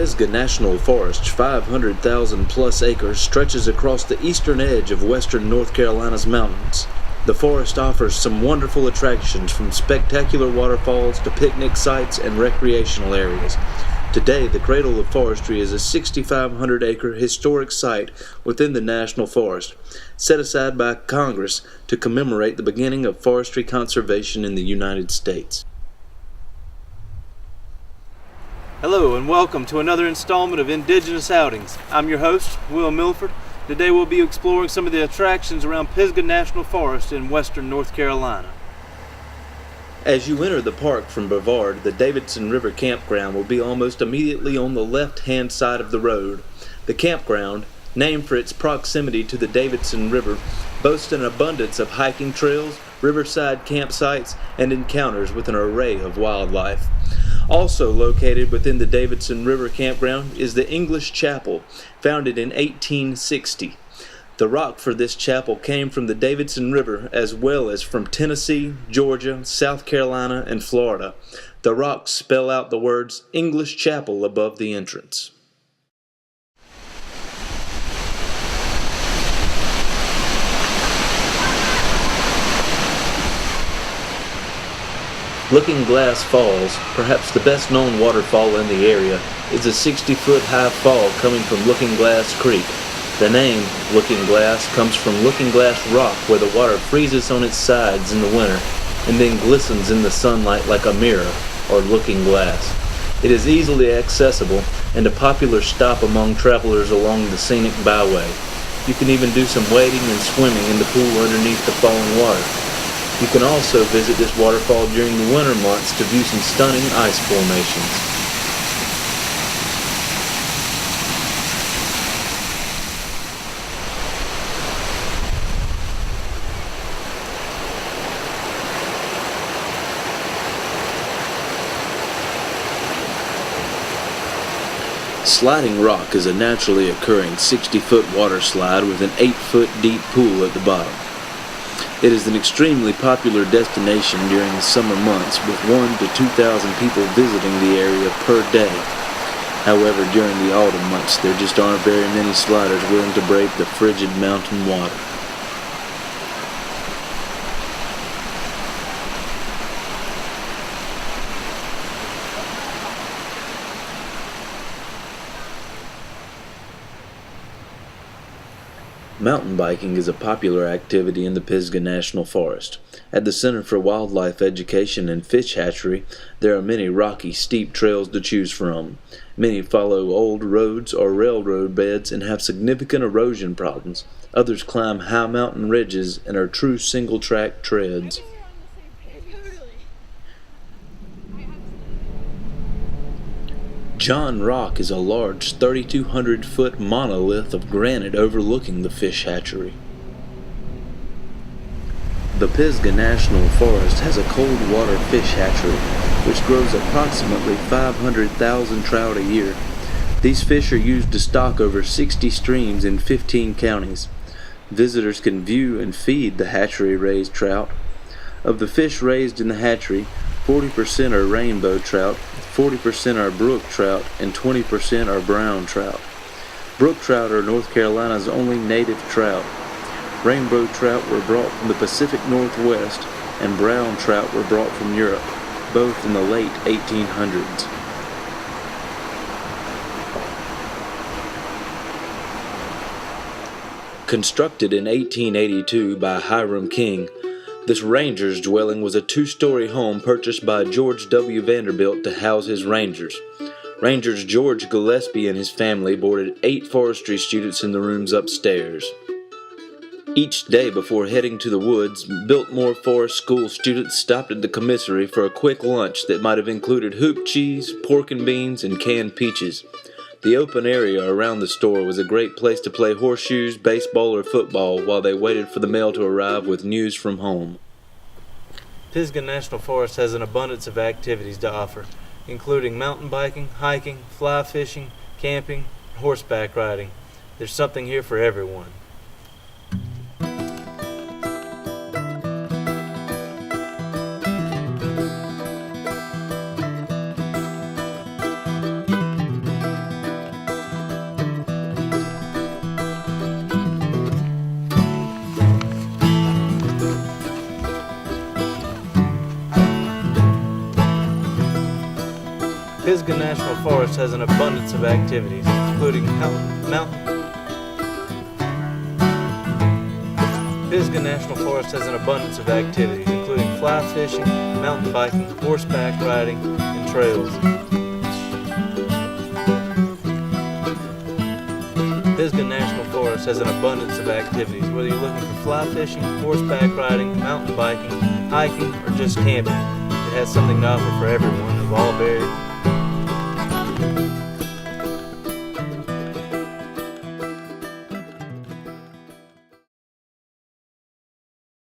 Pisgah National Forest, 500,000 plus acres, stretches across the eastern edge of western North Carolina's mountains. The forest offers some wonderful attractions, from spectacular waterfalls to picnic sites and recreational areas. Today, the Cradle of Forestry is a 6,500-acre historic site within the National Forest, set aside by Congress to commemorate the beginning of forestry conservation in the United States. Hello and welcome to another installment of Indigenous Outings. I'm your host, Will Milford. Today we'll be exploring some of the attractions around Pisgah National Forest in western North Carolina. As you enter the park from Brevard, the Davidson River Campground will be almost immediately on the left-hand side of the road. The campground, named for its proximity to the Davidson River, boasts an abundance of hiking trails, riverside campsites, and encounters with an array of wildlife. Also located within the Davidson River Campground is the English Chapel, founded in 1860. The rock for this chapel came from the Davidson River as well as from Tennessee, Georgia, South Carolina, and Florida. The rocks spell out the words English Chapel above the entrance. Looking Glass Falls, perhaps the best known waterfall in the area, is a 60-foot high fall coming from Looking Glass Creek. The name, Looking Glass, comes from Looking Glass Rock, where the water freezes on its sides in the winter and then glistens in the sunlight like a mirror, or looking glass. It is easily accessible and a popular stop among travelers along the scenic byway. You can even do some wading and swimming in the pool underneath the falling water. You can also visit this waterfall during the winter months to view some stunning ice formations. Sliding Rock is a naturally occurring 60-foot water slide with an 8-foot deep pool at the bottom. It is an extremely popular destination during the summer months, with 1,000 to 2,000 people visiting the area per day. However, during the autumn months, there just aren't very many sliders willing to brave the frigid mountain water. Mountain biking is a popular activity in the Pisgah National Forest. At the Center for Wildlife Education and Fish Hatchery, there are many rocky, steep trails to choose from. Many follow old roads or railroad beds and have significant erosion problems. Others climb high mountain ridges and are true single-track treads. John Rock is a large 3,200-foot monolith of granite overlooking the fish hatchery. The Pisgah National Forest has a cold water fish hatchery, which grows approximately 500,000 trout a year. These fish are used to stock over 60 streams in 15 counties. Visitors can view and feed the hatchery-raised trout. Of the fish raised in the hatchery, 40% are rainbow trout, 40% are brook trout, and 20% are brown trout. Brook trout are North Carolina's only native trout. Rainbow trout were brought from the Pacific Northwest, and brown trout were brought from Europe, both in the late 1800s. Constructed in 1882 by Hiram King, this ranger's dwelling was a 2-story home purchased by George W. Vanderbilt to house his rangers. Rangers George Gillespie and his family boarded 8 forestry students in the rooms upstairs. Each day before heading to the woods, Biltmore Forest School students stopped at the commissary for a quick lunch that might have included hoop cheese, pork and beans, and canned peaches. The open area around the store was a great place to play horseshoes, baseball, or football while they waited for the mail to arrive with news from home. Pisgah National Forest has an abundance of activities to offer, including mountain biking, hiking, fly fishing, camping, and horseback riding. There's something here for everyone. Pisgah National Forest has an abundance of activities, including Pisgah National Forest has an abundance of activities, including fly fishing, mountain biking, horseback riding, and trails. Pisgah National Forest has an abundance of activities, whether you're looking for fly fishing, horseback riding, mountain biking, hiking, or just camping. It has something to offer for everyone of all varied